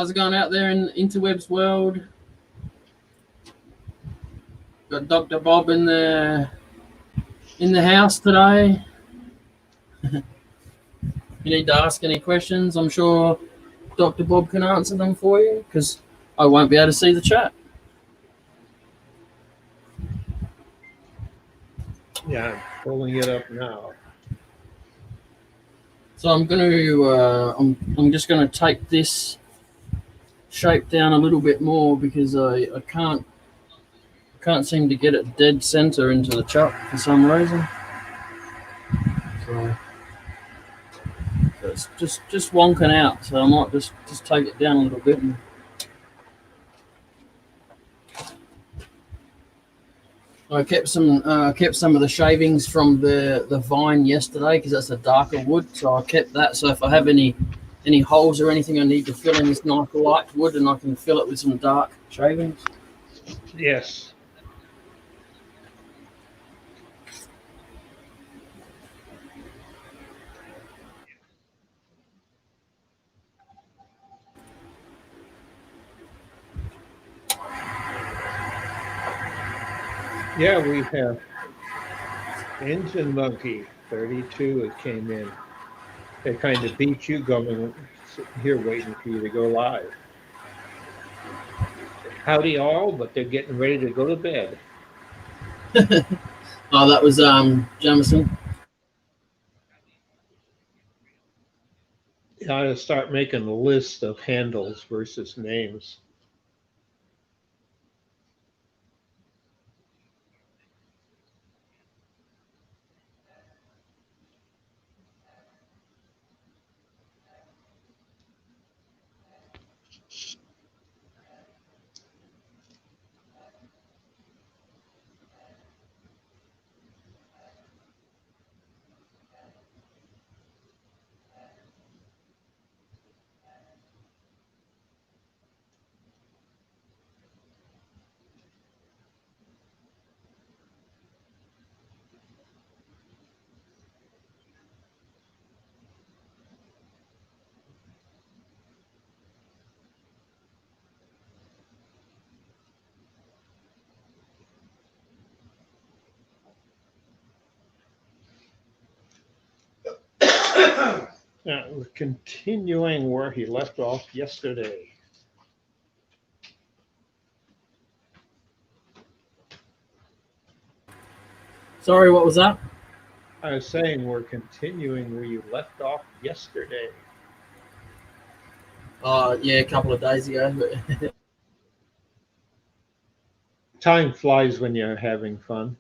How's it going out there in the interwebs world? Got Dr. Bob in the house today. You need to ask any questions. I'm sure Dr. Bob can answer them for you because I won't be able to see the chat. Yeah, I'm pulling it up now. So I'm just gonna take this shape down a little bit more because I can't seem to get it dead center into the chop for some reason. So it's just wonking out. So I might just take it down a little bit. I kept some of the shavings from the vine yesterday because that's a darker wood. So I kept that. So if I have any holes or anything I need to fill in this nice light wood, and I can fill it with some dark shavings. Yes. Yeah, we have Engine Monkey 32. It came in. They kind of beat you going sitting here waiting for you to go live. Howdy all, but they're getting ready to go to bed. Oh, that was Jamison. I ought to start making a list of handles versus names. Now, we're continuing where he left off yesterday. Sorry, what was that? I was saying we're continuing where you left off yesterday. Yeah, a couple of days ago. Time flies when you're having fun.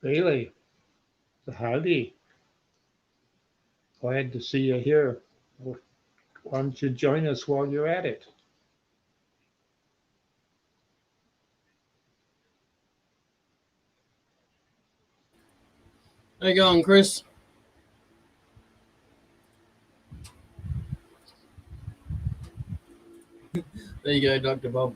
Really? Howdy. Glad to see you here. Why don't you join us while you're at it? How you going, Chris? There you go, Dr. Bob.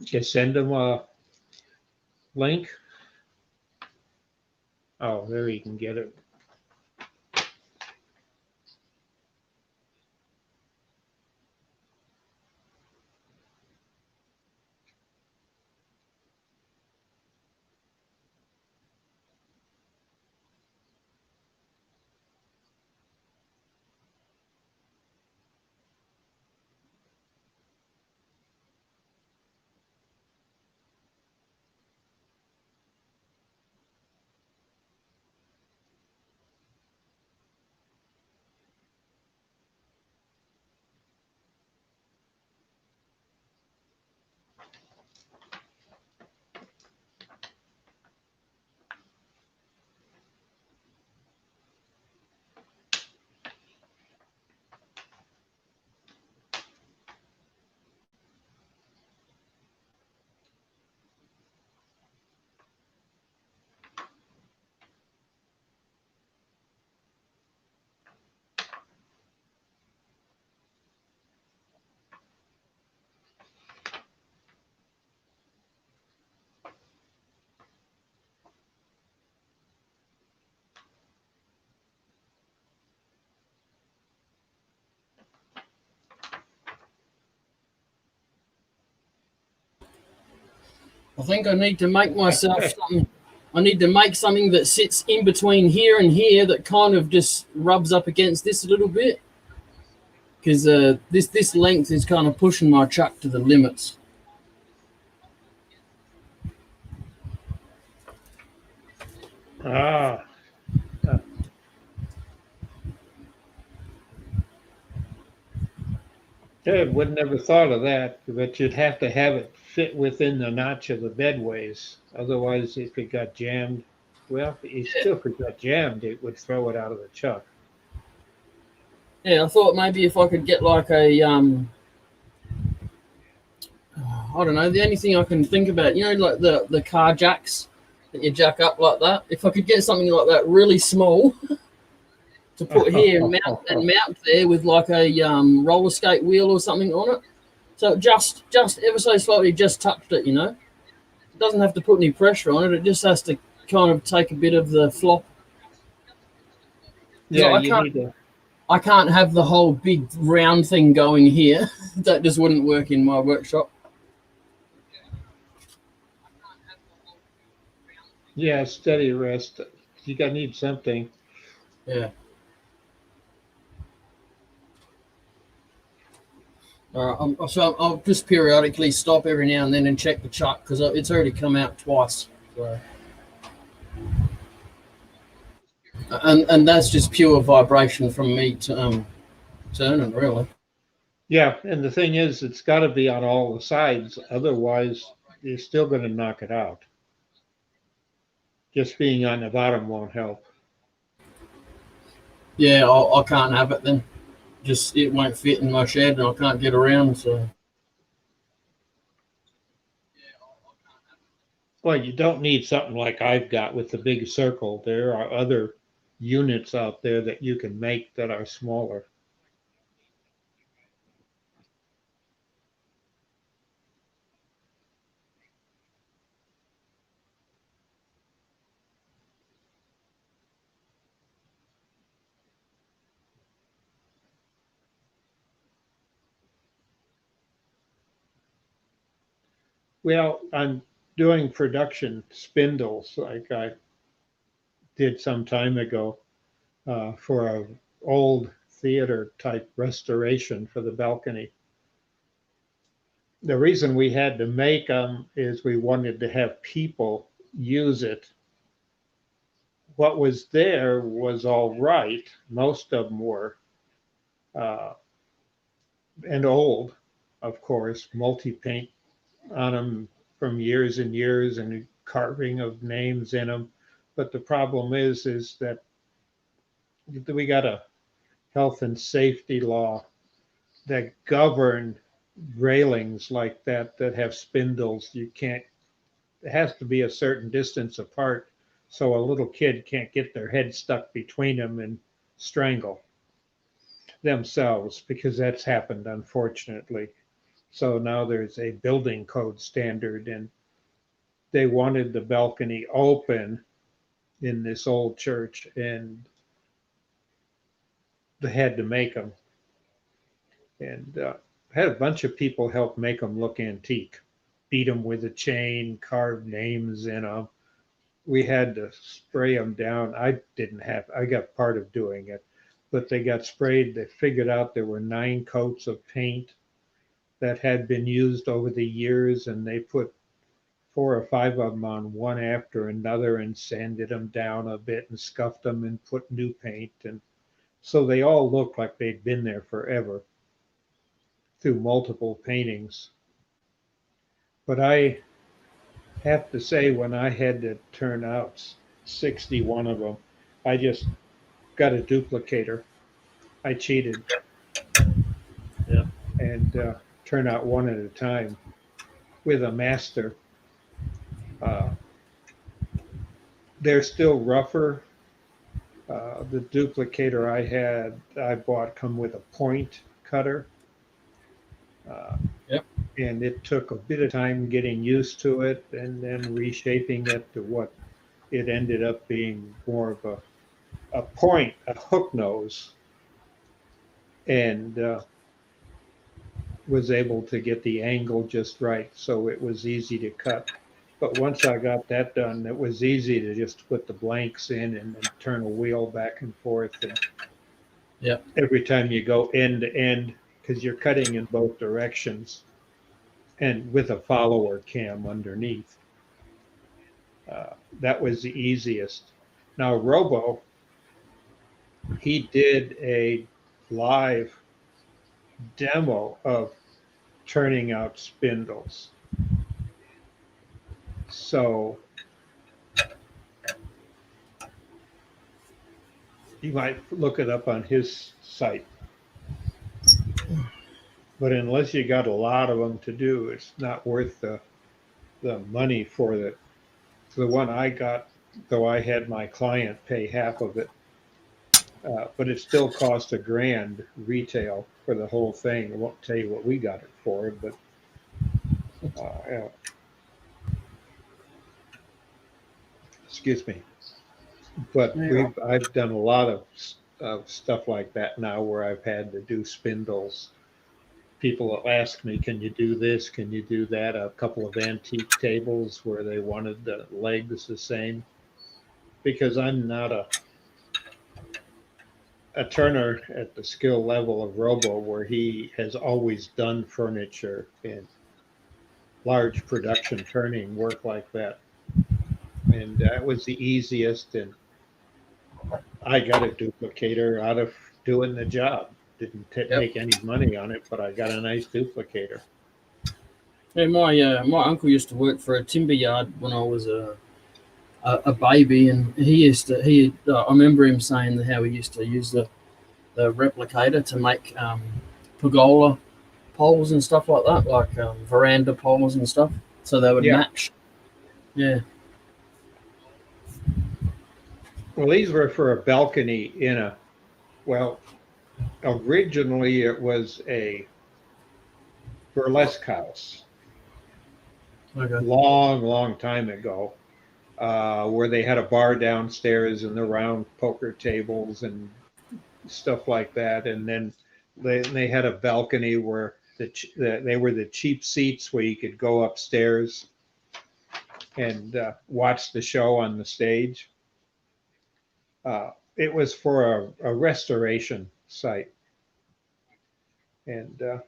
Just send them a link. Oh, there you can get it. I think I need to make myself something. I need to make something that sits in between here and here that kind of just rubs up against this a little bit. Because this length is kind of pushing my chuck to the limits. Ah, I would never thought of that, but you'd have to have it fit within the notch of the bedways. Otherwise, if it got jammed, well, if it got jammed, it would throw it out of the chuck. Yeah, I thought maybe if I could get like a I don't know. The only thing I can think about, like the car jacks that you jack up like that. If I could get something like that really small to put here and mount there with like a roller skate wheel or something on it, so just ever so slightly just touched it. It doesn't have to put any pressure on it. It just has to kind of take a bit of the flop. Yeah, you need to. I can't have the whole big round thing going here. That just wouldn't work in my workshop. Yeah, steady rest. You gotta need something. Yeah. So I'll just periodically stop every now and then and check the chuck because it's already come out twice. So. And that's just pure vibration from me turning, really. Yeah, and the thing is, it's got to be on all the sides. Otherwise, you're still going to knock it out. Just being on the bottom won't help. Yeah, I can't have it then. Just it won't fit in my shed and I can't get around. So. Well, you don't need something like I've got with the big circle. There are other units out there that you can make that are smaller. Well, I'm doing production spindles like I did some time ago for a old theater type restoration for the balcony. The reason we had to make them is we wanted to have people use it. What was there was all right. Most of them were, uh, and old, of course, multi paint on them from years and years and carving of names in them. But the problem is that we got a health and safety law that govern railings like that have spindles. You can't, it has to be a certain distance apart so a little kid can't get their head stuck between them and strangle themselves, because that's happened, unfortunately. So now there's a building code standard, and they wanted the balcony open in this old church, and they had to make them. And had a bunch of people help make them look antique, beat them with a chain, carve names in them. We had to spray them down. I got part of doing it, but they got sprayed. They figured out there were 9 coats of paint that had been used over the years, and they put 4 or 5 of them on one after another and sanded them down a bit and scuffed them and put new paint. And so they all looked like they'd been there forever through multiple paintings. But I have to say, when I had to turn out 61 of them, I just got a duplicator. I cheated. Yeah. And turn out one at a time with a master. Uh, they're still rougher. The duplicator I bought come with a point cutter. Yep. And it took a bit of time getting used to it and then reshaping it to what it ended up being, more of a point, a hook nose, and was able to get the angle just right, so it was easy to cut. But once I got that done, it was easy to just put the blanks in and then turn a wheel back and forth. And Yeah. every time you go end to end, because you're cutting in both directions, and with a follower cam underneath, that was the easiest. Now, Robo, he did a live demo of turning out spindles. So you might look it up on his site. But unless you got a lot of them to do, it's not worth the money for the one I got, though I had my client pay half of it. But it still cost $1,000 retail for the whole thing. I won't tell you what we got it for, but yeah. Excuse me. But I've done a lot of stuff like that now, where I've had to do spindles. People will ask me, can you do this? Can you do that? A couple of antique tables where they wanted the legs the same, because I'm not a turner at the skill level of Robo, where he has always done furniture and large production turning work like that. And that was the easiest. And I got a duplicator out of doing the job. Didn't make any money on it, but I got a nice duplicator. Yeah, my uncle used to work for a timber yard when I was a baby, and I remember him saying how he used to use the replicator to make pergola poles and stuff like that, like veranda poles and stuff, so they would match. Yeah. Well, these were for a balcony originally it was a burlesque house. Okay. Long time ago, where they had a bar downstairs and the round poker tables and stuff like that. And then they had a balcony where they were the cheap seats where you could go upstairs and watch the show on the stage. It was for a restoration site. And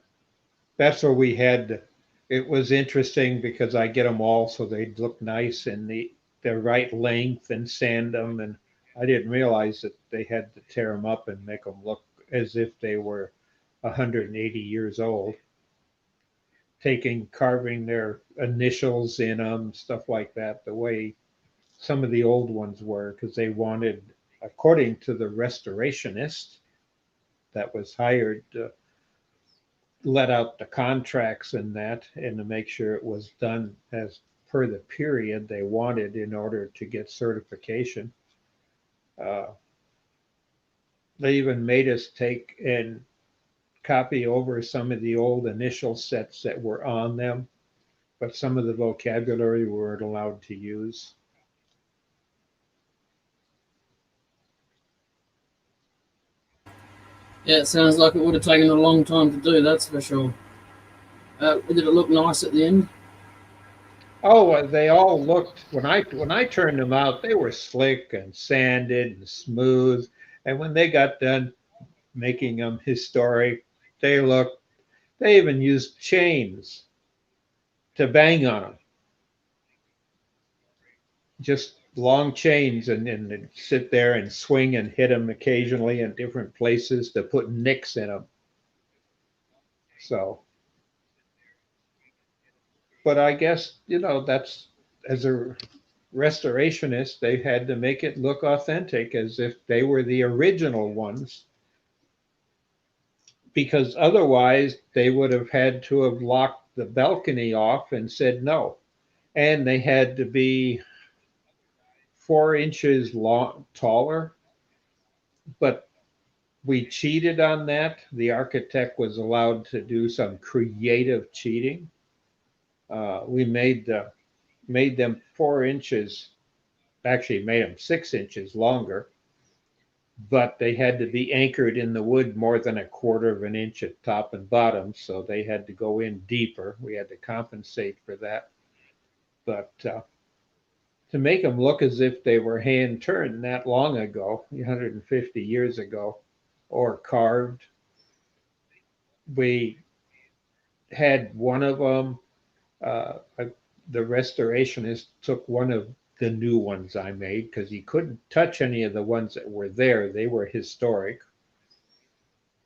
that's where we had, it was interesting because I get them all so they'd look nice and the right length, and sand them. And I didn't realize that they had to tear them up and make them look as if they were 180 years old. carving their initials in them, stuff like that, the way some of the old ones were, because they wanted, according to the restorationist that was hired to let out the contracts and that, and to make sure it was done as per the period they wanted in order to get certification. Uh, they even made us take and copy over some of the old initial sets that were on them, but some of the vocabulary we weren't allowed to use. Yeah, it sounds like it would have taken a long time to do. That's for sure. Did it look nice at the end? Oh, they all looked when I turned them out, they were slick and sanded and smooth. And when they got done making them historic, they looked. They even used chains to bang on them, just long chains, and they'd sit there and swing and hit them occasionally in different places to put nicks in them. So, but I guess that's as a restorationist, they had to make it look authentic as if they were the original ones, because otherwise they would have had to have locked the balcony off and said no. And they had to be 4 inches taller, but we cheated on that. The architect was allowed to do some creative cheating. We made them 4 inches, actually made them 6 inches longer, but they had to be anchored in the wood more than a quarter of an inch at top and bottom, so they had to go in deeper. We had to compensate for that. But to make them look as if they were hand turned that long ago, 150 years ago, or carved, we had one of them. Uh, the restorationist took one of the new ones I made because he couldn't touch any of the ones that were there. They were historic.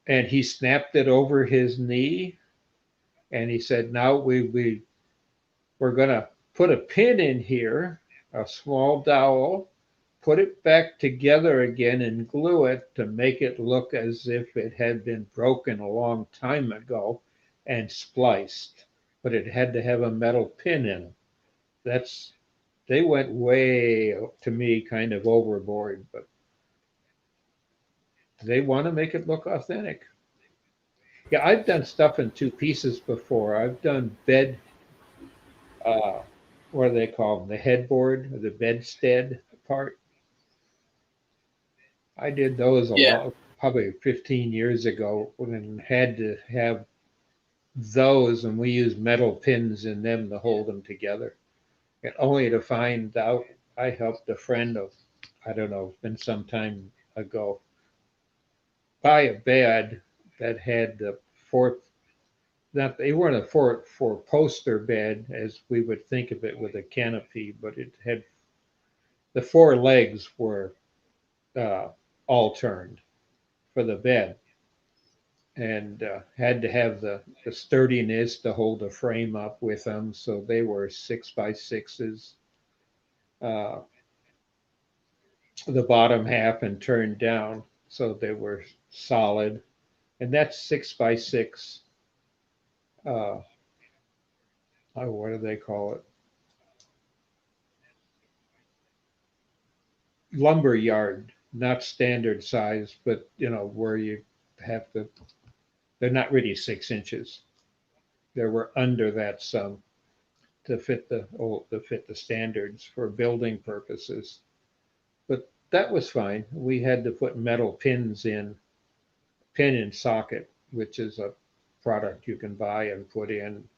And he snapped it over his knee and he said, now we're going to put a pin in here, a small dowel, put it back together again and glue it to make it look as if it had been broken a long time ago and spliced. But it had to have a metal pin in it. That's They went way, to me, kind of overboard, but they want to make it look authentic. Yeah, I've done stuff in two pieces before. I've done uh, what do they call them? The headboard or the bedstead part. I did those a Yeah. lot, probably 15 years ago, and had to have those, and we used metal pins in them to hold them together. And only to find out I helped a friend of, I don't know, been some time ago, buy a bed that had the four, not they weren't a four poster bed as we would think of it with a canopy, but it had the four legs were uh, all turned for the bed, and had to have the sturdiness to hold the frame up with them. So they were 6x6s, uh, the bottom half and turned down, so they were solid. And that's 6x6. Uh, what do they call it? Lumber yard, not standard size, but where you have to. They're not really 6 inches. They were under that some to fit the standards for building purposes. But that was fine. We had to put metal pin in socket, which is a product you can buy and put in.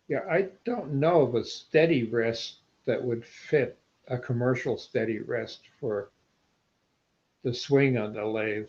Yeah, I don't know of a steady rest that would fit a commercial steady rest for the swing on the lathe.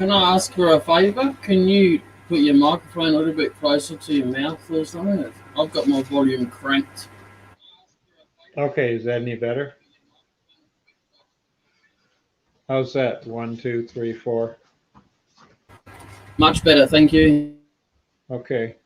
Can I ask for a favour? Can you put your microphone a little bit closer to your mouth or something? I've got my volume cranked. Okay, is that any better? How's that? 1, 2, 3, 4. Much better, thank you. Okay.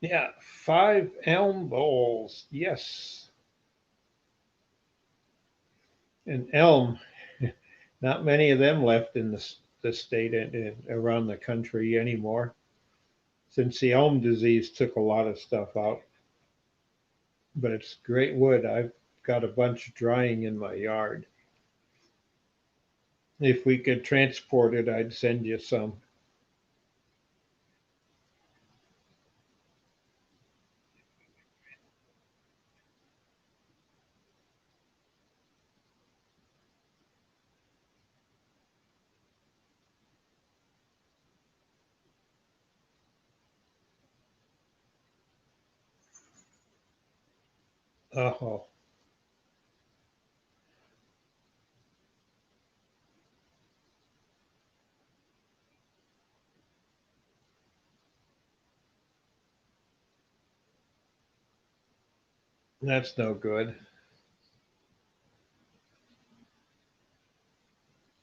Yeah, 5 elm bowls. Yes. And elm, not many of them left in the state and around the country anymore, since the elm disease took a lot of stuff out. But it's great wood. I've got a bunch drying in my yard. If we could transport it, I'd send you some. Oh, that's no good.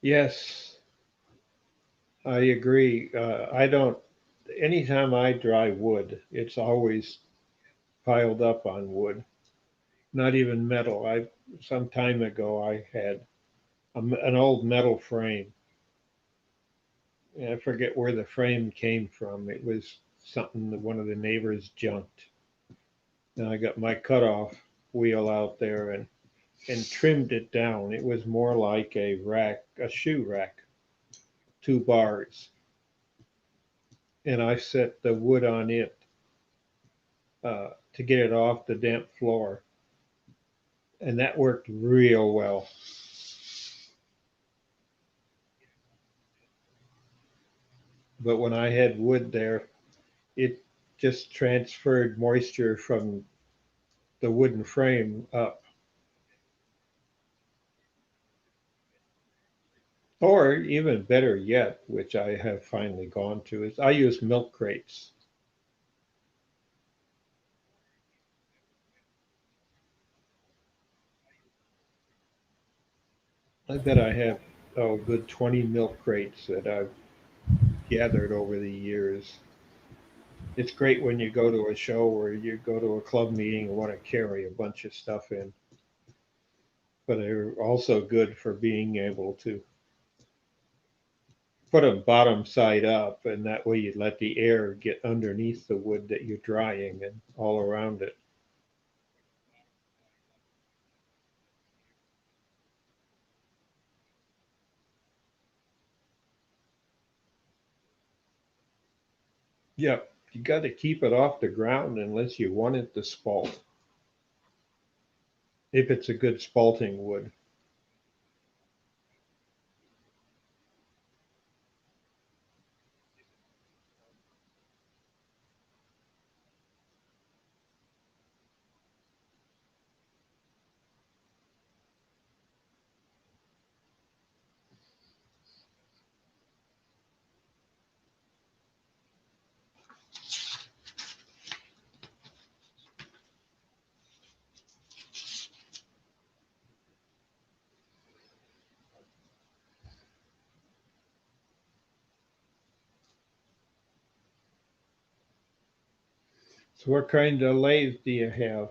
Yes, I agree. I don't, anytime I dry wood, it's always piled up on wood, not even metal. Some time ago, I had an old metal frame. I forget where the frame came from. It was something that one of the neighbors junked. And I got my cutoff wheel out there and trimmed it down. It was more like a rack, a shoe rack, 2 bars. And I set the wood on it to get it off the damp floor. And that worked real well. But when I had wood there, it just transferred moisture from the wooden frame up. Or even better yet, which I have finally gone to, is I use milk crates. I bet I have a good 20 milk crates that I've gathered over the years. It's great when you go to a show or you go to a club meeting and want to carry a bunch of stuff in, but they're also good for being able to put them bottom side up, and that way you let the air get underneath the wood that you're drying and all around it. Yep, you got to keep it off the ground unless you want it to spalt. If it's a good spalting wood. So what kind of lathe do you have?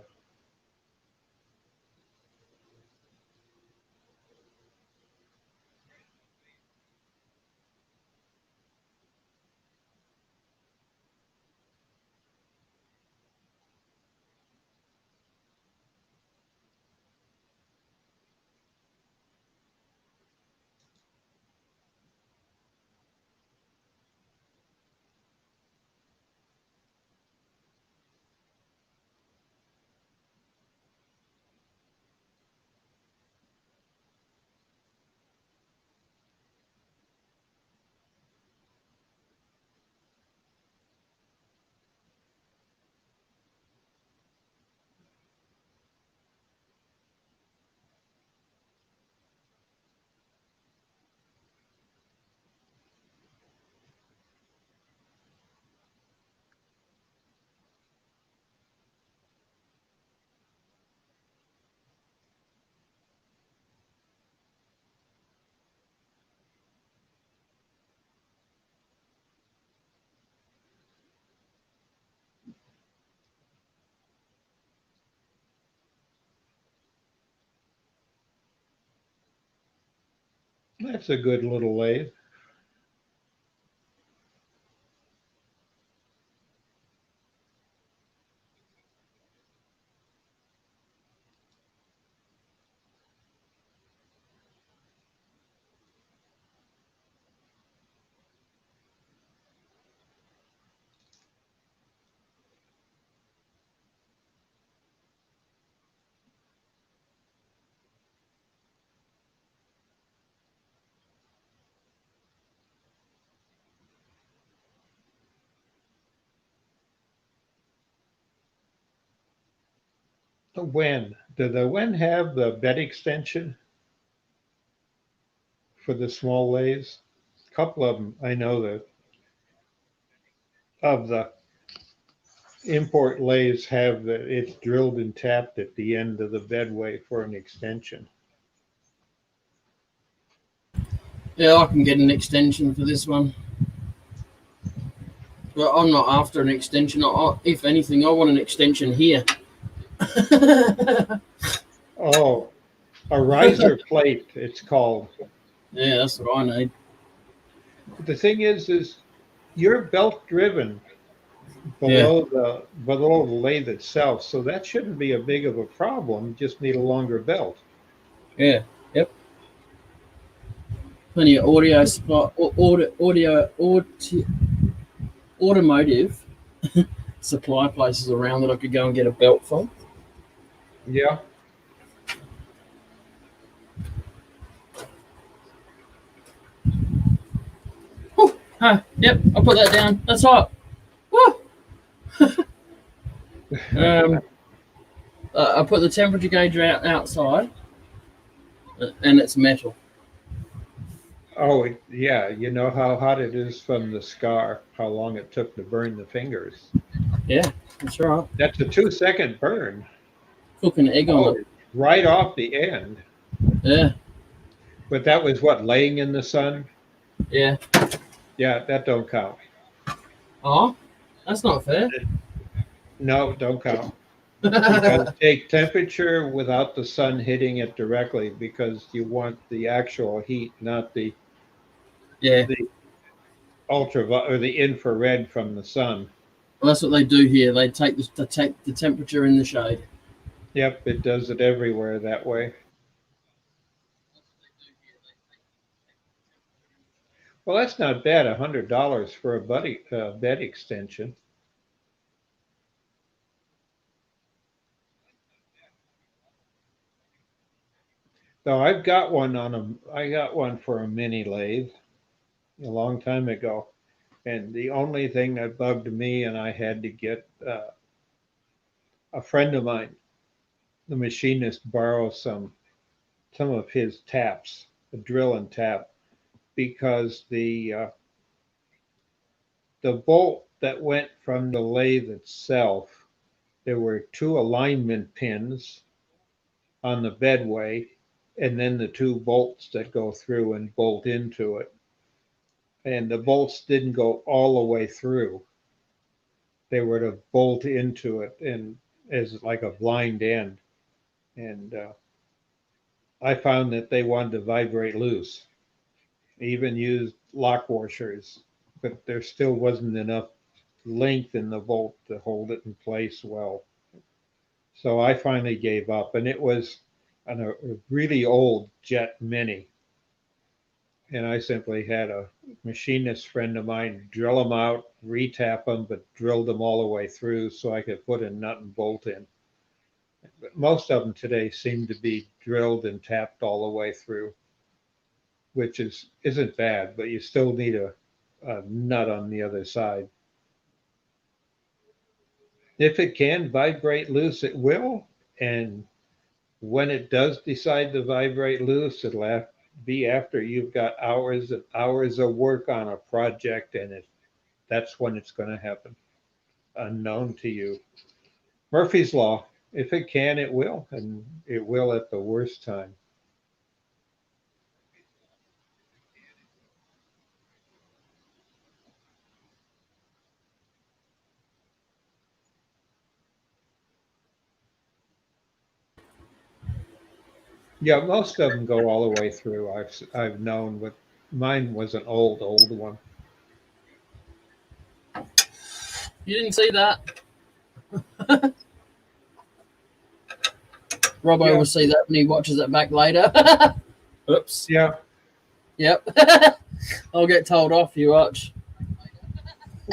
That's a good little lathe. The Wen. Did the Wen have the bed extension for the small lathes? A couple of them, I know that of the import lathes have that it's drilled and tapped at the end of the bedway for an extension. Yeah, I can get an extension for this one. But I'm not after an extension. If anything, I want an extension here. Oh, a riser plate, it's called. Yeah, that's what I need. The thing is you're belt driven Yeah, below the lathe itself, so that shouldn't be a big of a problem. You just need a longer belt. yeah, yep. Plenty of audio spot, automotive supply places around that I could go and get a belt from. Yeah. Whew. Huh, yep, I'll put that down. That's hot. Woo. Um, I put the temperature gauge outside, and it's metal. Oh, yeah. You know how hot it is from the scar, how long it took to burn the fingers. Yeah, that's right. That's a 2-second burn. Cooking egg on Oh, it. right off the end. Yeah, But that was what, laying in the sun? yeah. Yeah, that don't count. Oh, that's not fair. No, don't count. You got to take temperature without the sun hitting it directly because you want the actual heat, not Yeah, the or the infrared from the sun. well, that's what they do here. They take the temperature in the shade. Yep, it does it everywhere that way. Well, that's not bad. $100 for a bed extension. So I got one for a mini lathe a long time ago, and the only thing that bugged me, and I had to get a friend of mine, the machinist, borrow some of his taps, a drill and tap, because the bolt that went from the lathe itself, there were two alignment pins on the bedway, and then the two bolts that go through and bolt into it. And the bolts didn't go all the way through. They were to bolt into it and as like a blind end. And I found that they wanted to vibrate loose. I even used lock washers, but there still wasn't enough length in the bolt to hold it in place well. So I finally gave up, and it was a really old Jet Mini. And I simply had a machinist friend of mine drill them out, retap them, but drilled them all the way through so I could put a nut and bolt in. But most of them today seem to be drilled and tapped all the way through, which isn't bad, but you still need a nut on the other side. If it can vibrate loose, it will. And when it does decide to vibrate loose, be after you've got hours and hours of work on a project, and that's when it's going to happen, unknown to you. Murphy's Law. If it can, it will, and it will at the worst time. Yeah, most of them go all the way through. I've known, but mine was an old one. You didn't see that? Robbo Yeah, will see that when he watches it back later. Oops. yeah. Yep. I'll get told off. You watch.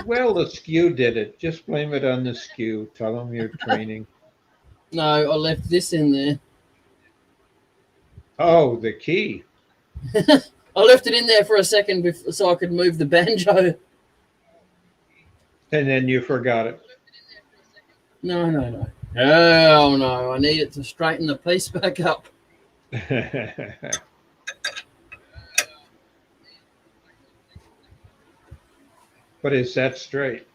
Well, the skew did it. Just blame it on the skew. Tell them you're training. No, I left this in there. Oh, the key. I left it in there for a second so I could move the banjo. And then you forgot it. No, no, no. Hell no. I need it to straighten the piece back up. But is that straight?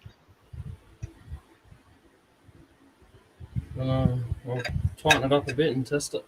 I'll tighten it up a bit and test it.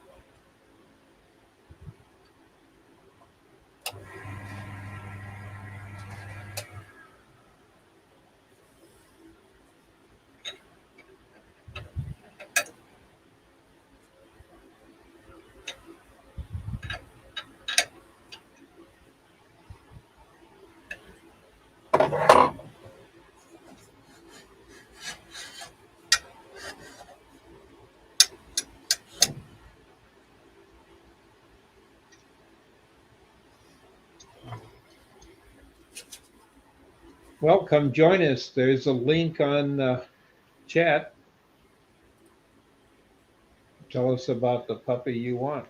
Well, come join us. There's a link on chat. Tell us about the puppy you want.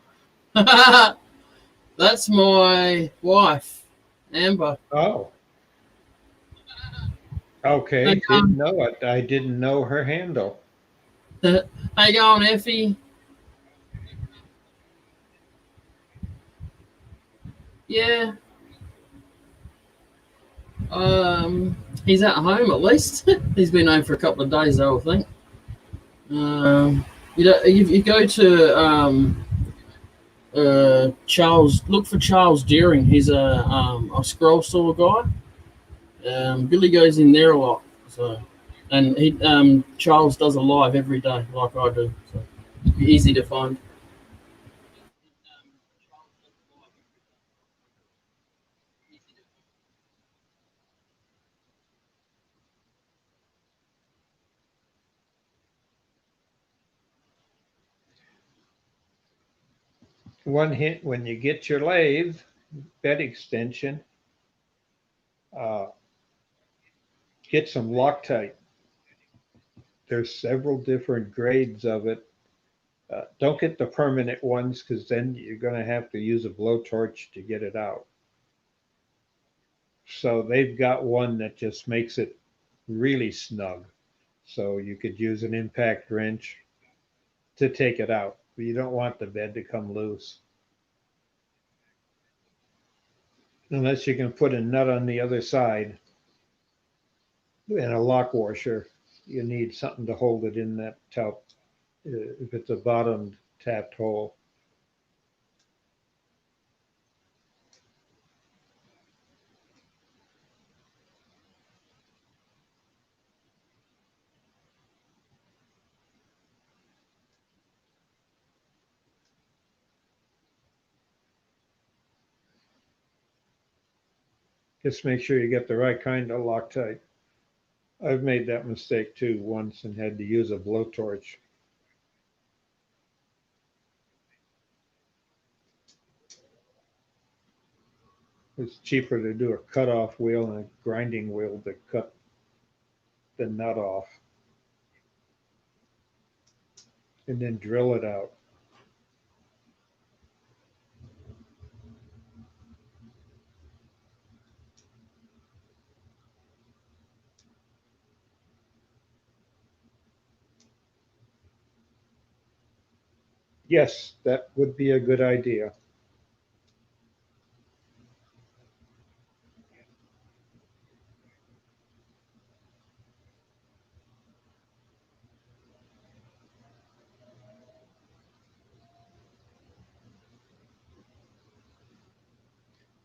That's my wife, Amber. Oh, okay. Hey, Didn't know it. I didn't know her handle. how you going, Effie? Yeah. He's at home at least. He's been home for a couple of days, though, I think. You go to Charles. Look for Charles Deering. He's a scroll saw guy. Billy goes in there a lot. So, and he Charles does a live every day, like I do. So, easy to find. One hint when you get your lathe bed extension, uh, get some Loctite. There's several different grades of it. Don't get the permanent ones because then you're going to have to use a blowtorch to get it out. So they've got one that just makes it really snug. So you could use an impact wrench to take it out. But you don't want the bed to come loose. Unless you can put a nut on the other side and a lock washer, you need something to hold it in that top if it's a bottomed tapped hole. Just make sure you get the right kind of Loctite. I've made that mistake too once and had to use a blowtorch. It's cheaper to do a cutoff wheel and a grinding wheel to cut the nut off and then drill it out. Yes, that would be a good idea.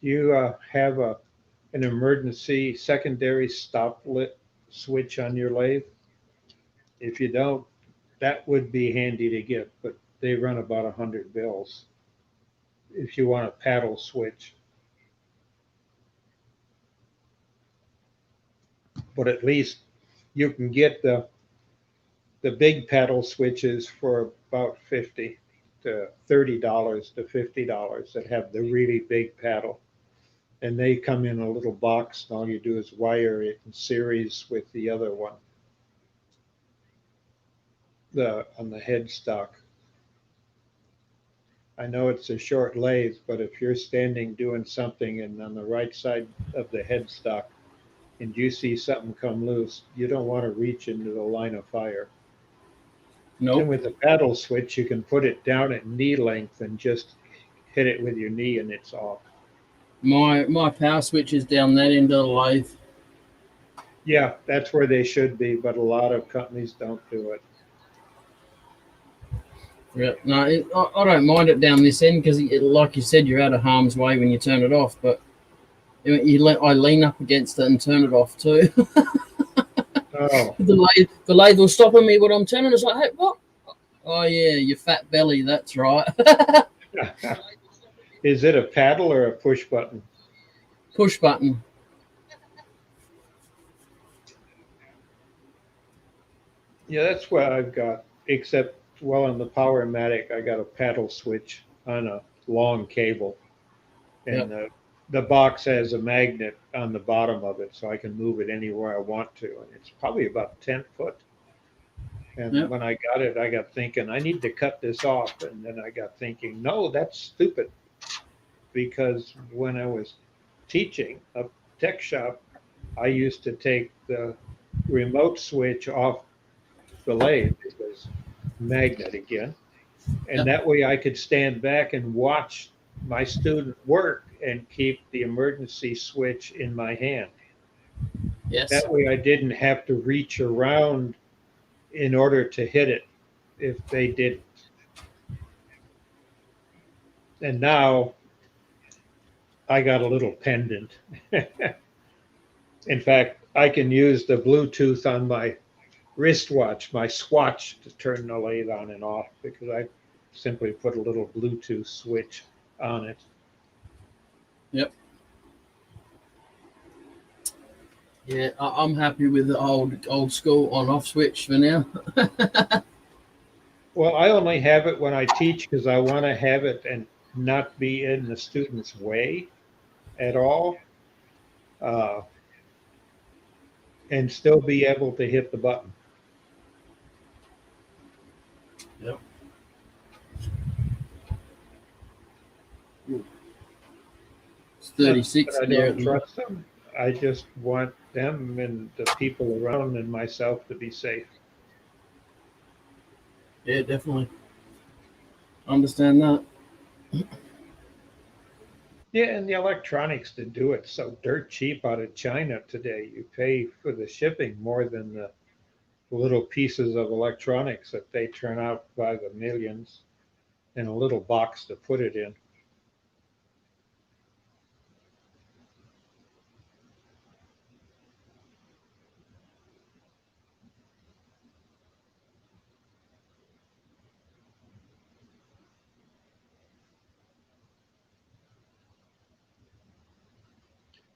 Do you have an emergency secondary stop lit switch on your lathe? If you don't, that would be handy to get, but they run about 100 bills. if you want a paddle switch. But at least you can get the big paddle switches for about $30 to $50 that have the really big paddle. And they come in a little box, and all you do is wire it in series with the other one, on the headstock. I know it's a short lathe, but if you're standing doing something and on the right side of the headstock and you see something come loose, you don't want to reach into the line of fire. Nope. And with the paddle switch, you can put it down at knee length and just hit it with your knee and it's off. My power switch is down that end of the lathe. Yeah, that's where they should be, but a lot of companies don't do it. Yeah, no, I don't mind it down this end because, like you said, you're out of harm's way when you turn it off. But I lean up against it and turn it off too. Oh, The lathe will stop on me when I'm turning. It's like, hey, what? Oh yeah, your fat belly. That's right. is it a paddle or a push button? Push button. Yeah, that's what I've got, except, well, on the Powermatic, I got a paddle switch on a long cable. And the box has a magnet on the bottom of it, so I can move it anywhere I want to. And it's probably about 10 foot. And when I got it, I got thinking, I need to cut this off. And then I got thinking, no, that's stupid. Because when I was teaching a tech shop, I used to take the remote switch off the lathe. It was magnet again. And that way I could stand back and watch my student work and keep the emergency switch in my hand. Yes. That way I didn't have to reach around in order to hit it if they didn't. And now I got a little pendant. In fact, I can use the Bluetooth on my wristwatch, my swatch, to turn the lathe on and off because I simply put a little Bluetooth switch on it. Yep. Yeah, I'm happy with the old school on-off switch for now. Well, I only have it when I teach because I want to have it and not be in the student's way at all, and still be able to hit the button. Yep. It's 36 but I there. don't trust them. I just want them and the people around and myself to be safe. Yeah, definitely. Understand that. Yeah, and the electronics to do it so dirt cheap out of China today. You pay for the shipping more than the little pieces of electronics that they turn out by the millions in a little box to put it in.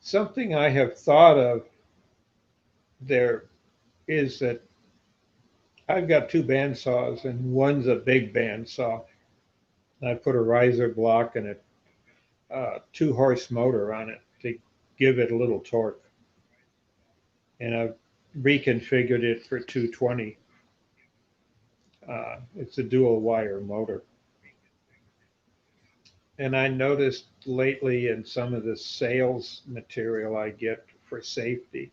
Something I have thought of there is that I've got two bandsaws, and one's a big bandsaw. I put a riser block and a 2-horse motor on it to give it a little torque. And I've reconfigured it for 220. It's a dual wire motor. And I noticed lately in some of the sales material I get for safety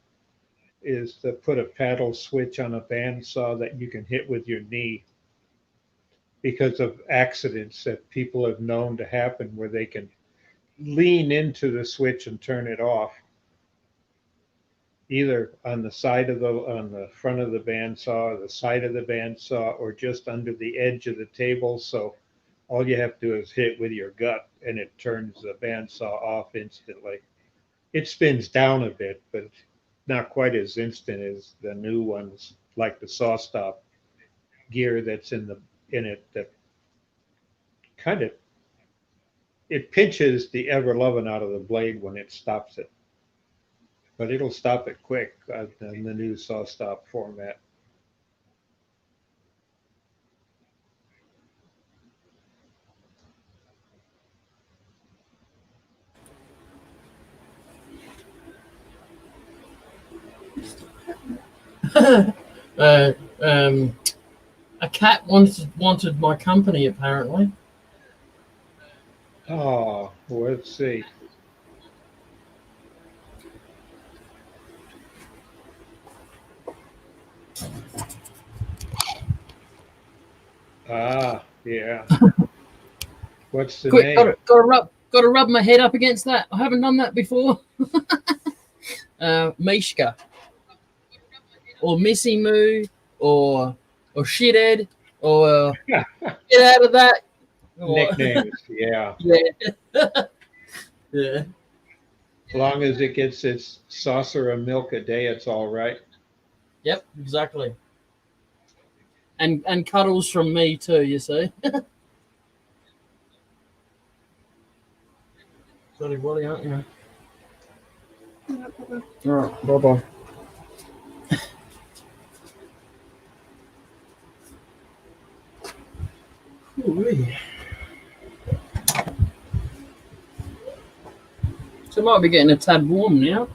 is to put a paddle switch on a bandsaw that you can hit with your knee because of accidents that people have known to happen where they can lean into the switch and turn it off, either on the front of the bandsaw, or the side of the bandsaw, or just under the edge of the table. So all you have to do is hit with your gut and it turns the bandsaw off instantly. It spins down a bit, but not quite as instant as the new ones, like the saw stop gear that's in it that kind of it pinches the ever loving out of the blade when it stops it, but it'll stop it quick in the new saw stop format. uh, um, a cat wanted my company apparently. Oh, let's see. Ah, yeah. What's the Quick, name? got to rub my head up against that. I haven't done that before. Mishka or Missy Moo or Shithead or get out of that. Or, Nicknames, yeah. yeah, yeah, As long as it gets its saucer of milk a day, it's all right. yep, exactly. And cuddles from me too. You see. Bloody Wally, aren't you? All right, bye bye. So it might be getting a tad warm now.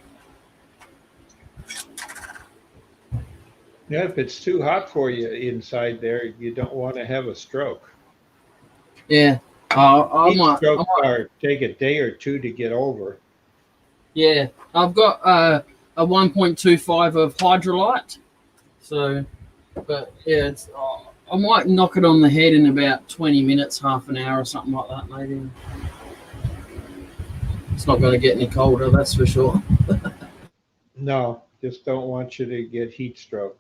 Yeah, if it's too hot for you inside there, you don't want to have a stroke. Yeah. Heat I strokes might. are take a day or two to get over. Yeah, I've got a 1.25 of hydrolyte. So, but yeah, I might knock it on the head in about 20 minutes, half an hour, or something like that. Maybe it's not going to get any colder, that's for sure. No, just don't want you to get heat stroke.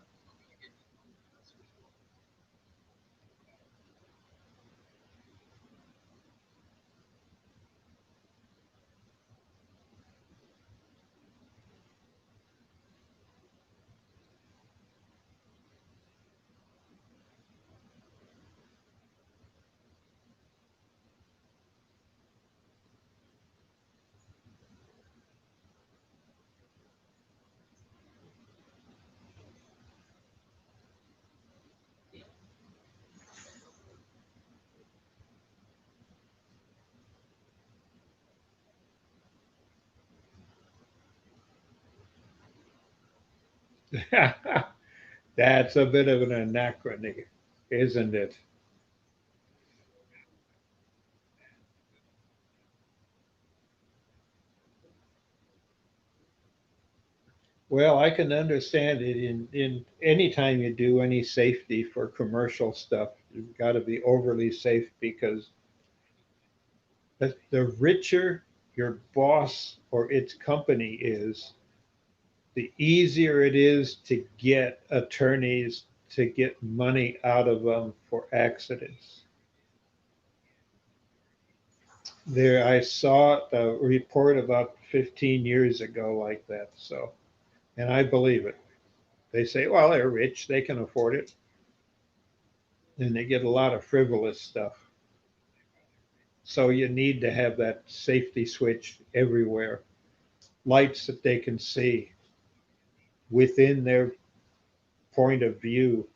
That's a bit of an anachrony, isn't it? Well, I can understand it in any time you do any safety for commercial stuff, you've got to be overly safe because the richer your boss or its company is, the easier it is to get attorneys to get money out of them for accidents. There, I saw a report about 15 years ago like that. So, and I believe it. They say, well, they're rich, they can afford it. And they get a lot of frivolous stuff. So you need to have that safety switch everywhere, lights that they can see within their point of view.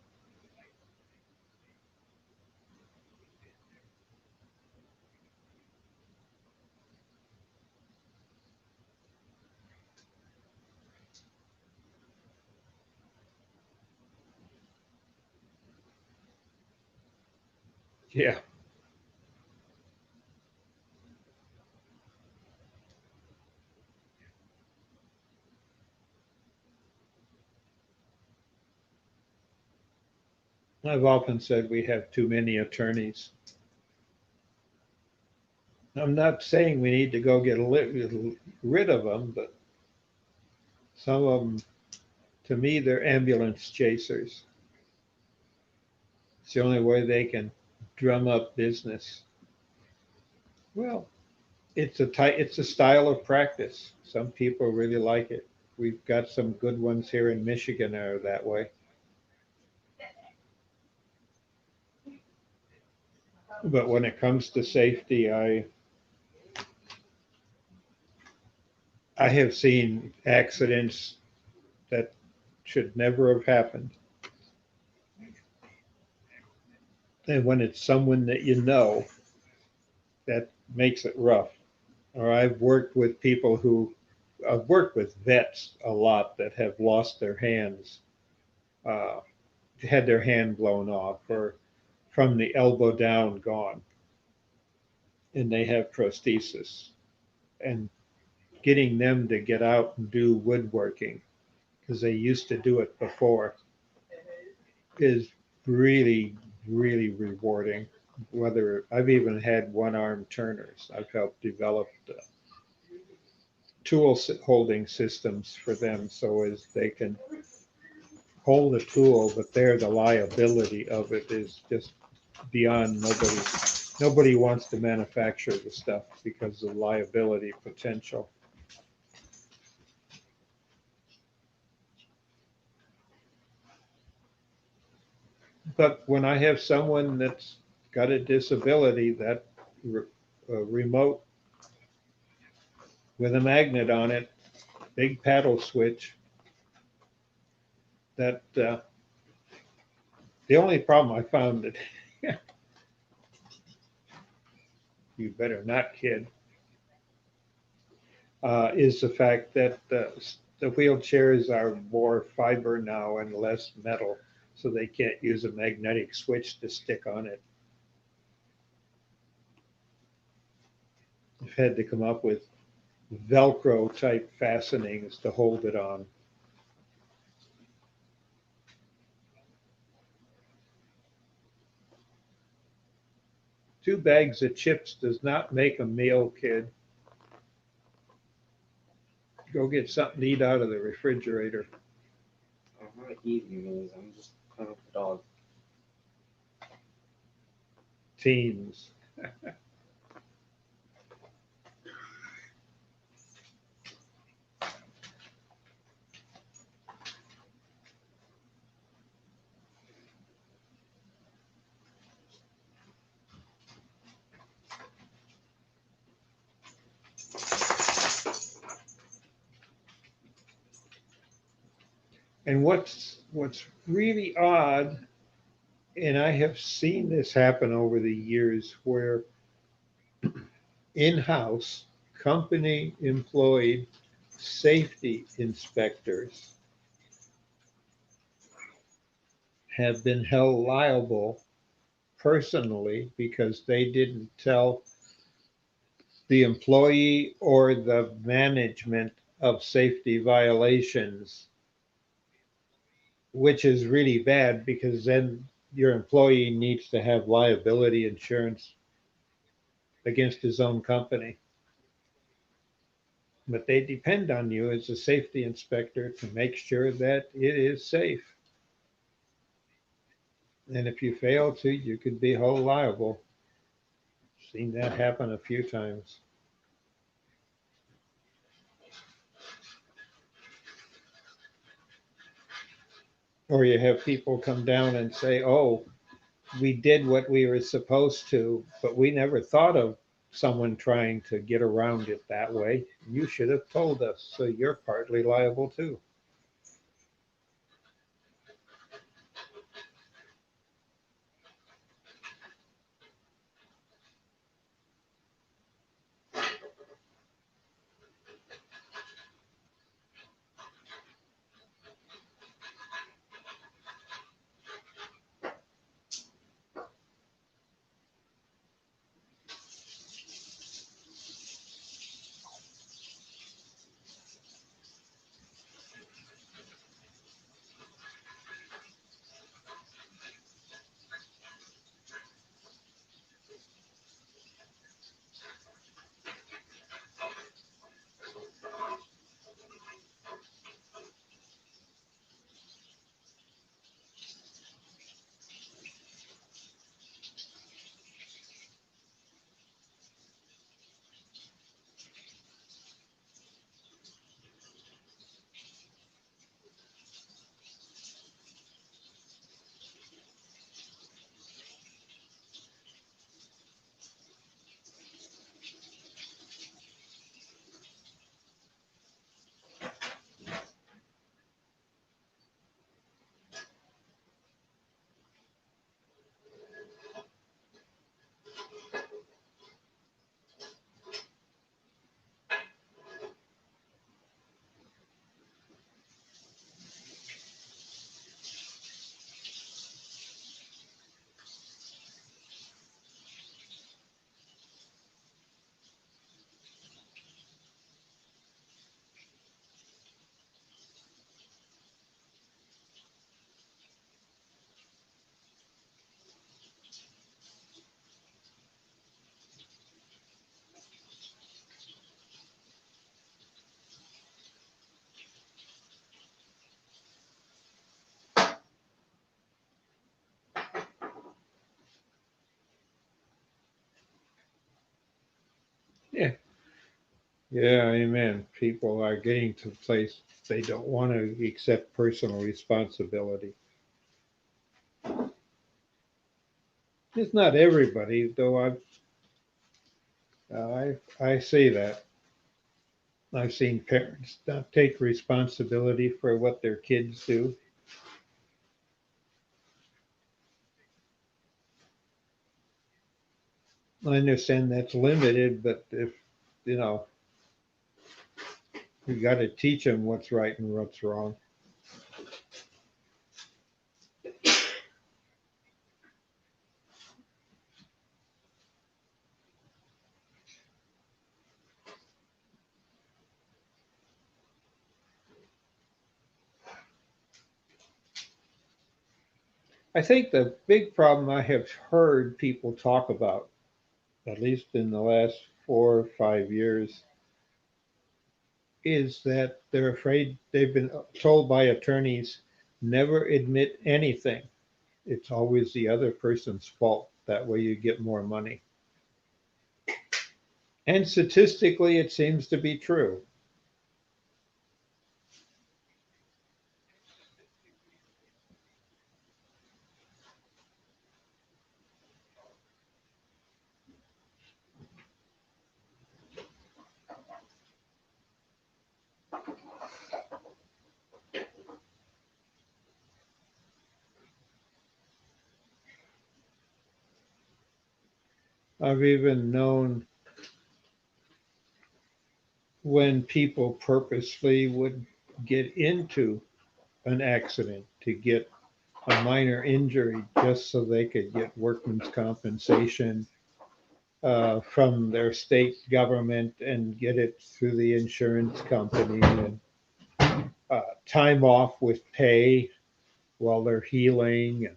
Yeah, I've often said we have too many attorneys. I'm not saying we need to go get rid of them, but some of them, to me, they're ambulance chasers. It's the only way they can drum up business. Well, it's a style of practice. Some people really like it. We've got some good ones here in Michigan that are that way. But when it comes to safety, I I have seen accidents that should never have happened. And when it's someone that you know, that makes it rough. Or I've worked with vets a lot that have lost their hands, uh, had their hand blown off, or from the elbow down gone, and they have prosthesis. And getting them to get out and do woodworking, because they used to do it before, is really, really rewarding. Whether I've even had one arm turners, I've helped develop the tool holding systems for them so as they can hold a tool, but the liability of it is just beyond nobody. Nobody wants to manufacture the stuff because of the liability potential. But when I have someone that's got a disability, that remote with a magnet on it, big paddle switch, that the only problem I found that you better not, kid, is the fact that the wheelchairs are more fiber now and less metal, so they can't use a magnetic switch to stick on it. I've had to come up with Velcro type fastenings to hold it on. 2 bags of chips does not make a meal, kid. Go get something to eat out of the refrigerator. I'm not eating these. I'm just playing with the dog. Teens. And what's really odd, and I have seen this happen over the years, where in-house company employed safety inspectors have been held liable personally because they didn't tell the employee or the management of safety violations, which is really bad because then your employee needs to have liability insurance against his own company. But they depend on you as a safety inspector to make sure that it is safe. And if you fail to, you could be held liable. Seen that happen a few times. Or you have people come down and say, oh, we did what we were supposed to, but we never thought of someone trying to get around it that way. You should have told us, so you're partly liable too. Yeah, amen. People are getting to the place they don't want to accept personal responsibility. It's not everybody, though. I see that. I've seen parents not take responsibility for what their kids do. I understand that's limited, but if you know, you got to teach them what's right and what's wrong. I think the big problem I have heard people talk about, at least in the last 4 or 5 years, is that they're afraid they've been told by attorneys never admit anything. It's always the other person's fault. That way you get more money. And statistically, it seems to be true. I've even known when people purposely would get into an accident to get a minor injury just so they could get workman's compensation from their state government and get it through the insurance company and time off with pay while they're healing. And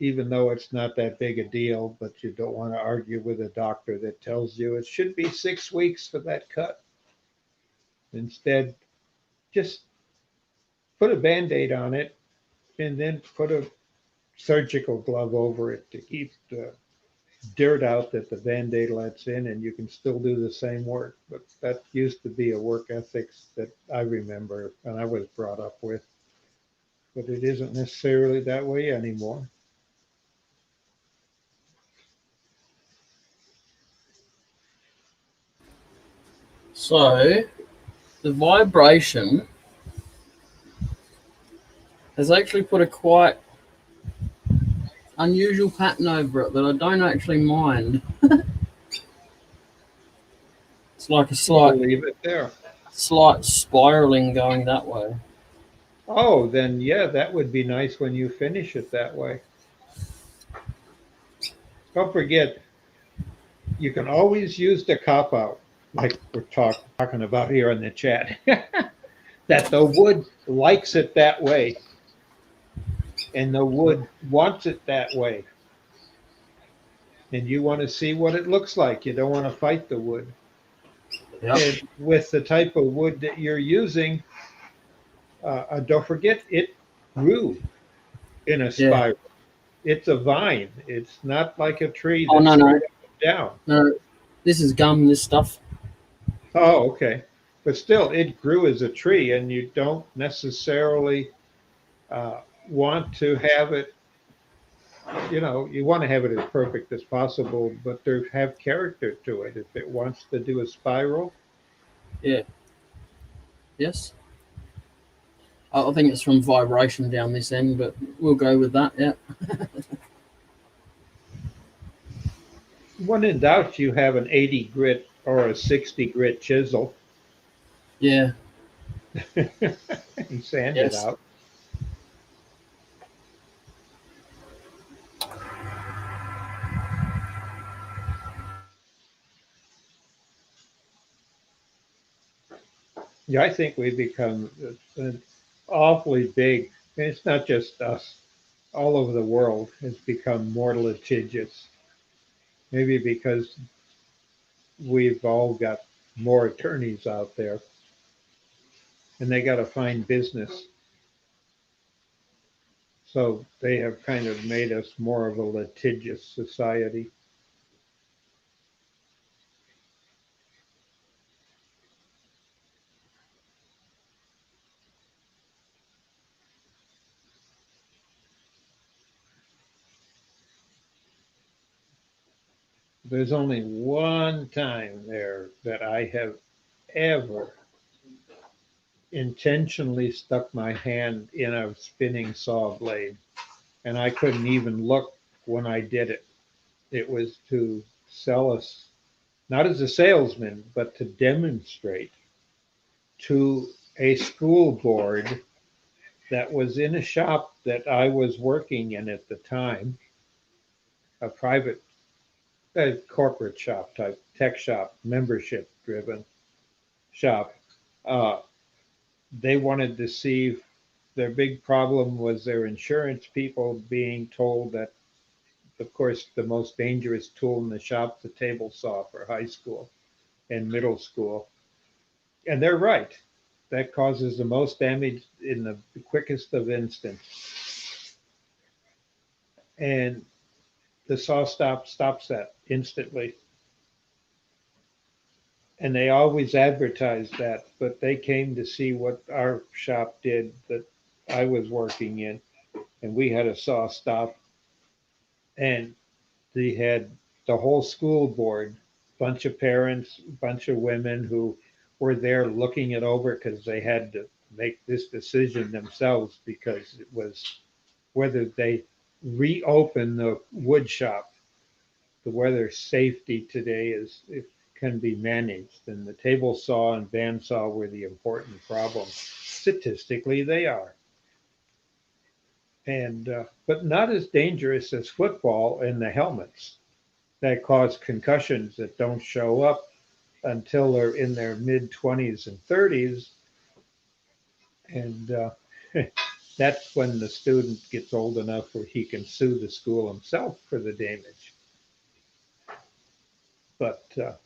even though it's not that big a deal, but you don't want to argue with a doctor that tells you it should be 6 weeks for that cut. Instead, just put a band aid on it and then put a surgical glove over it to keep the dirt out that the band aid lets in, and you can still do the same work. But that used to be a work ethics that I remember and I was brought up with. But it isn't necessarily that way anymore. So the vibration has actually put a quite unusual pattern over it that I don't actually mind. It's like a We'll leave it there. slight spiraling going that way. Oh, then yeah, that would be nice when you finish it that way. Don't forget, you can always use the cop out, like we're talking about here in the chat, that the wood likes it that way and the wood wants it that way. And you want to see what it looks like. You don't want to fight the wood. Yep. And with the type of wood that you're using, don't forget it grew in a Yeah. spiral. It's a vine. It's not like a tree Oh that's no. down. No. This is gum. This stuff. Oh, okay. But still, it grew as a tree, and you don't necessarily want to have it. You want to have it as perfect as possible, but there have character to it. If it wants to do a spiral, Yeah. Yes. I think it's from vibration down this end, but we'll go with that. Yeah. when in doubt, you have an 80 grit or a 60 grit chisel. Yeah. You sand it Yes. out. Yeah, I think we've become awfully big. And it's not just us. All over the world has become more litigious. Maybe because we've all got more attorneys out there and they got to find business. So they have kind of made us more of a litigious society. there's only one time there that I have ever intentionally stuck my hand in a spinning saw blade, and I couldn't even look when I did it. It was to sell us, not as a salesman, but to demonstrate to a school board that was in a shop that I was working in at the time, a private, a corporate shop type, tech shop, membership driven shop. Uh, they wanted to see if their big problem was their insurance people being told that, of course, the most dangerous tool in the shop, the table saw for high school and middle school. And they're right. That causes the most damage in the quickest of instants. And the saw stops that instantly. And they always advertised that, but they came to see what our shop did that I was working in, and we had a saw stop, and they had the whole school board, bunch of parents, bunch of women who were there looking it over because they had to make this decision themselves because it was whether they reopen the wood shop, the whether safety today is it can be managed, and the table saw and bandsaw were the important problem. Statistically, they are, and but not as dangerous as football and the helmets that cause concussions that don't show up until they're in their mid 20s and 30s, and that's when the student gets old enough where he can sue the school himself for the damage. But to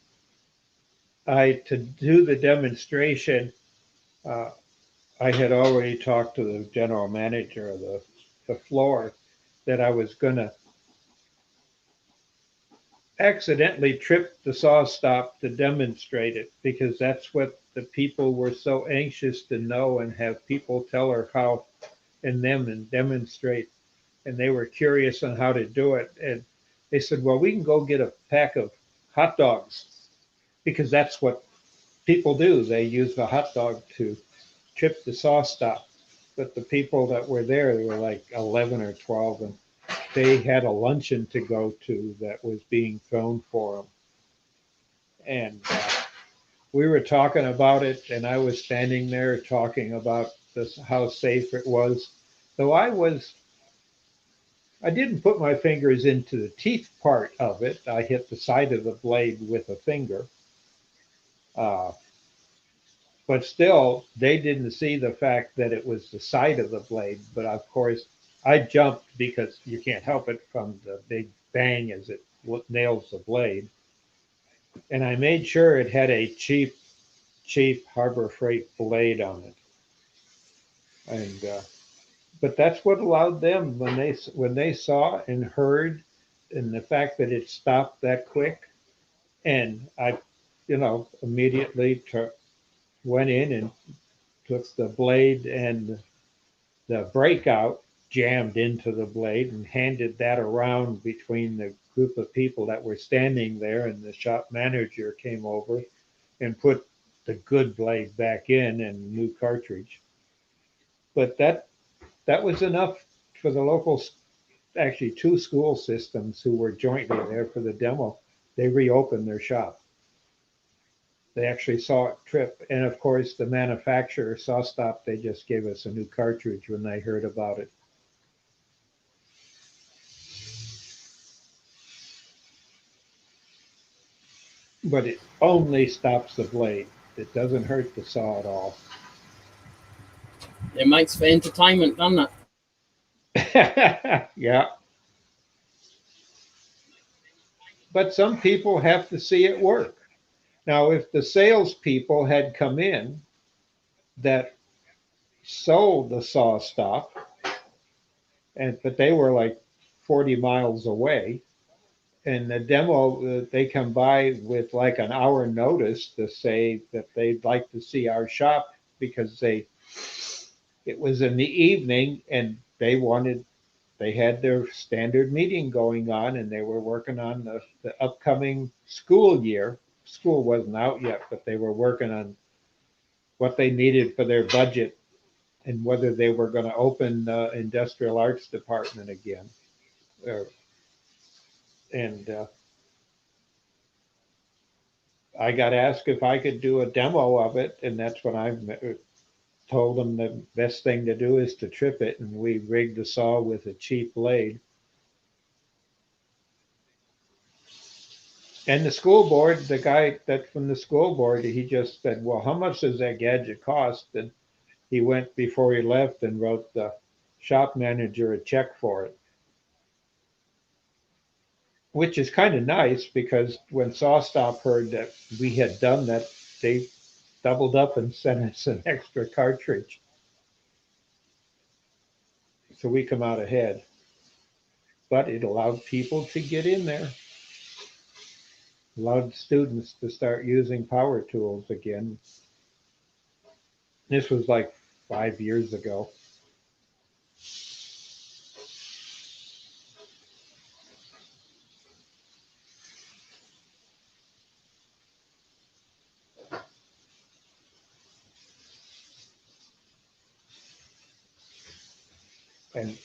do the demonstration, uh, I had already talked to the general manager of the floor that I was going to accidentally trip the saw stop to demonstrate it because that's what the people were so anxious to know and have people tell her how and demonstrate. And they were curious on how to do it. And they said, well, we can go get a pack of hot dogs because that's what people do. They use the hot dog to trip the saw stop. But the people that were there, they were like 11 or 12, and they had a luncheon to go to that was being thrown for them. And we were talking about it, and I was standing there talking about this, how safe it was. Though I didn't put my fingers into the teeth part of it. I hit the side of the blade with a finger. Uh, but still, they didn't see the fact that it was the side of the blade. But of course, I jumped because you can't help it from the big bang as it nails the blade. And I made sure it had a cheap Harbor Freight blade on it. And but that's what allowed them when they saw and heard, and the fact that it stopped that quick. And I, immediately went in and took the blade and the breakout, jammed into the blade, and handed that around between the group of people that were standing there. And the shop manager came over and put the good blade back in and new cartridge. But that was enough for the local, actually two school systems who were jointly there for the demo. They reopened their shop. They actually saw it trip. And of course, the manufacturer saw stop. They just gave us a new cartridge when they heard about it. But it only stops the blade. It doesn't hurt the saw at all. It makes for entertainment, doesn't it? Yeah. But some people have to see it work. Now, if the salespeople had come in that sold the saw stop, but they were like 40 miles away, and the demo, they come by with like an hour notice to say that they'd like to see our shop because it was in the evening and they wanted they had their standard meeting going on, and they were working on the upcoming school year. School wasn't out yet, but they were working on what they needed for their budget and whether they were going to open the industrial arts department again. Uh, and I got asked if I could do a demo of it, and that's when I told them the best thing to do is to trip it, and we rigged the saw with a cheap blade. And the school board, the guy that from the school board, he just said, "Well, how much does that gadget cost?" And he went before he left and wrote the shop manager a check for it, which is kind of nice because when SawStop heard that we had done that, they doubled up and sent us an extra cartridge. So we come out ahead. But it allowed people to get in there, allowed students to start using power tools again. This was like 5 years ago.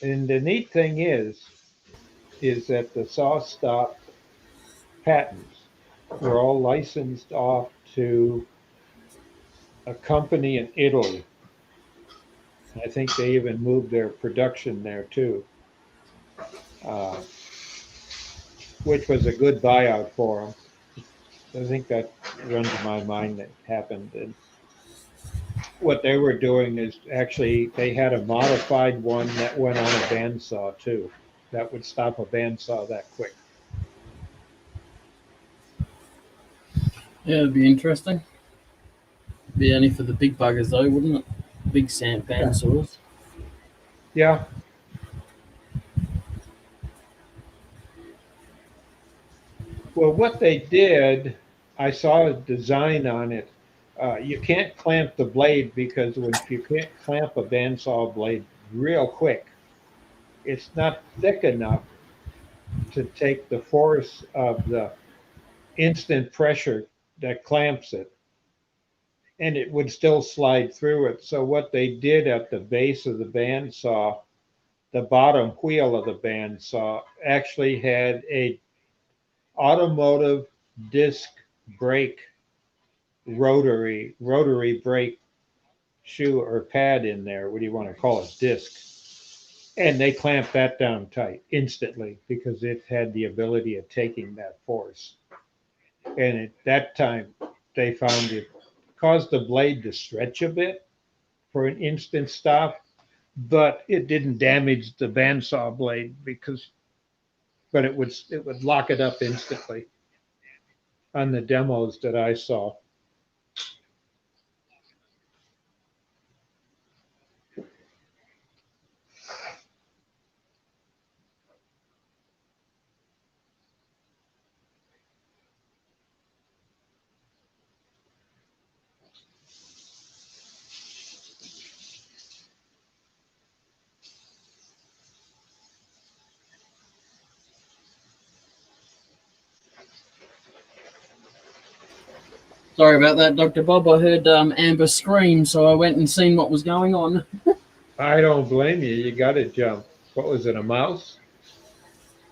And the neat thing is that the SawStop patents were all licensed off to a company in Italy. I think they even moved their production there too, which was a good buyout for them. I think that runs in my mind that happened. And what they were doing is actually they had a modified one that went on a bandsaw too. That would stop a bandsaw that quick. Yeah, it'd be interesting. Be only for the big buggers though, wouldn't it? Big sand bandsaws. Yeah. Well, what they did, I saw a design on it. You can't clamp the blade because if you can't clamp a bandsaw blade real quick, it's not thick enough to take the force of the instant pressure that clamps it, and it would still slide through it. So what they did at the base of the bandsaw, the bottom wheel of the bandsaw actually had a automotive disc brake rotary brake shoe or pad in there. What do you want to call it? Disc. And they clamped that down tight instantly because it had the ability of taking that force. And at that time, they found it caused the blade to stretch a bit for an instant stop, but it didn't damage the bandsaw blade but it would lock it up instantly on the demos that I saw. Sorry about that, Dr. Bob. I heard Amber scream, so I went and seen what was going on. I don't blame you. You got to jump. What was it, a mouse?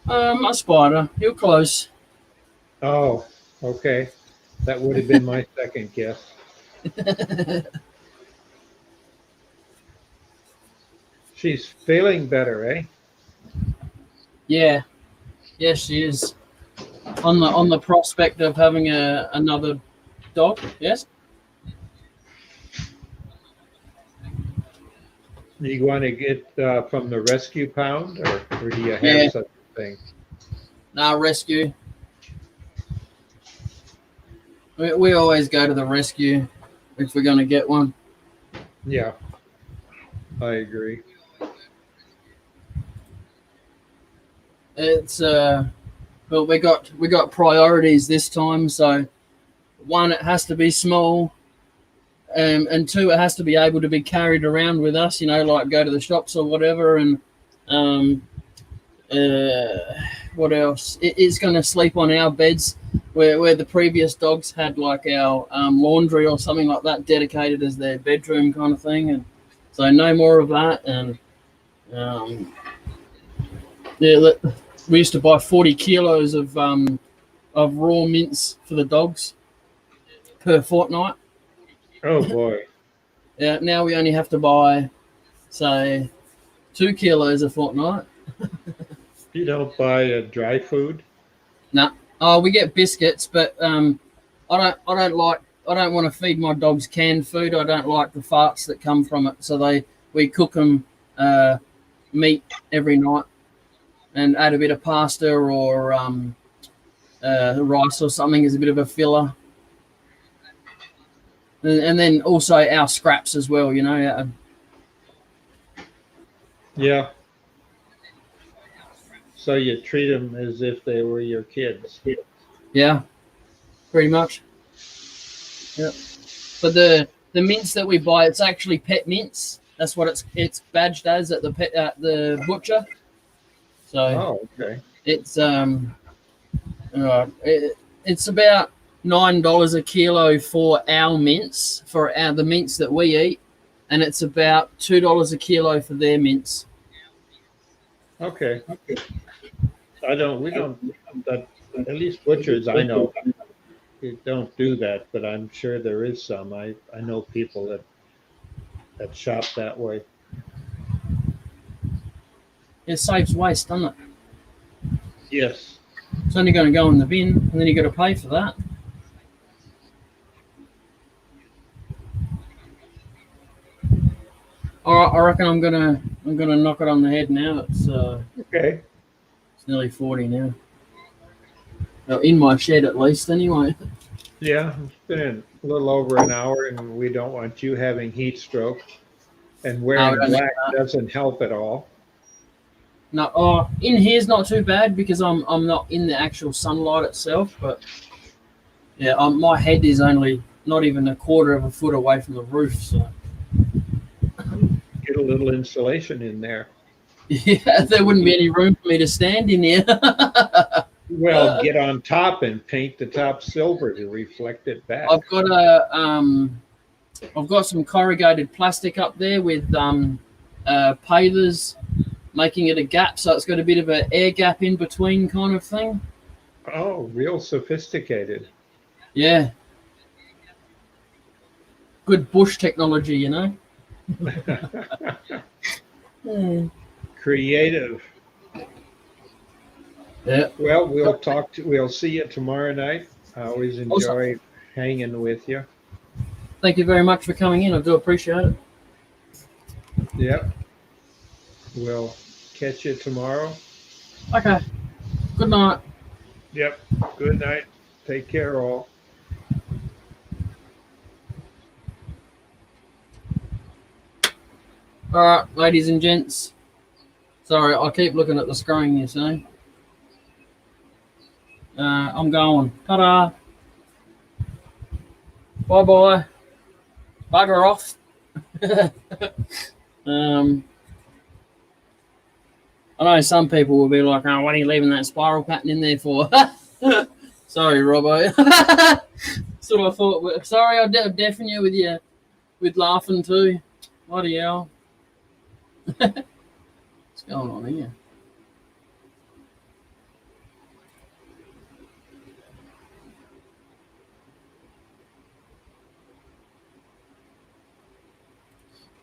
A spider. You're close. Oh, okay. That would have been my second guess. She's feeling better, eh? Yeah. Yes, she is. On the prospect of having another dog, yes? Do you want to get from the rescue pound, or do you have such a thing? Nah, rescue. We always go to the rescue if we're going to get one. Yeah, I agree. It's but we got priorities this time. So one, it has to be small, and two, it has to be able to be carried around with us. You know, like go to the shops or whatever. And What else? It's going to sleep on our beds where the previous dogs had like our laundry or something like that dedicated as their bedroom kind of thing. And so no more of that. And we used to buy 40 kilos of raw mince for the dogs per fortnight. Oh boy. Yeah, now we only have to buy, say, 2 kilos a fortnight. You don't buy dry food? No, oh, we get biscuits, but I don't want to feed my dogs canned food. I don't like the farts that come from it. So we cook them meat every night and add a bit of pasta or rice or something as a bit of a filler. And then also our scraps as well, you know. Yeah. So you treat them as if they were your kids. Yeah, pretty much. Yeah. But the mince that we buy, it's actually pet mince. That's what it's badged as at the butcher. So Oh, okay. it's it's about $9 a kilo for our mince, for the mince that we eat, and it's about $2 a kilo for their mince. Okay. We don't, at least butchers I know, you don't do that, but I'm sure there is some. I know people that shop that way. It saves waste, doesn't it? Yes. It's only going to go in the bin, and then you got to pay for that. All right, I reckon I'm gonna knock it on the head now. Okay. It's nearly 40 now. Oh, in my shed at least, anyway. Yeah, it's been a little over an hour, and we don't want you having heat stroke. And wearing black doesn't help at all. No, in here's not too bad because I'm not in the actual sunlight itself, but yeah, my head is only not even a quarter of a foot away from the roof, so Get a little insulation in there. yeah, there wouldn't be any room for me to stand in here. Well, get on top and paint the top silver to reflect it back. I've got some corrugated plastic up there with pavers making it a gap, so it's got a bit of an air gap in between kind of thing. Oh, real sophisticated. Yeah. Good bush technology, you know. Creative. Yeah. Well, we'll see you tomorrow night. I always enjoy hanging with you. Thank you very much for coming in. I do appreciate it. Yep. We'll catch you tomorrow. Okay. Good night. Yep. Good night. Take care, all. All right, ladies and gents. Sorry, I keep looking at the screen, you see. I'm going. Ta-da. Bye-bye. Bugger off. I know some people will be like, oh, what are you leaving that spiral pattern in there for? Sorry, Robbo. That's what I thought. Sorry, I deafen you with laughing too. Bloody hell. What's going on here?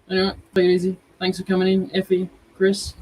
Anyway, take it easy. Thanks for coming in, Effie, Chris.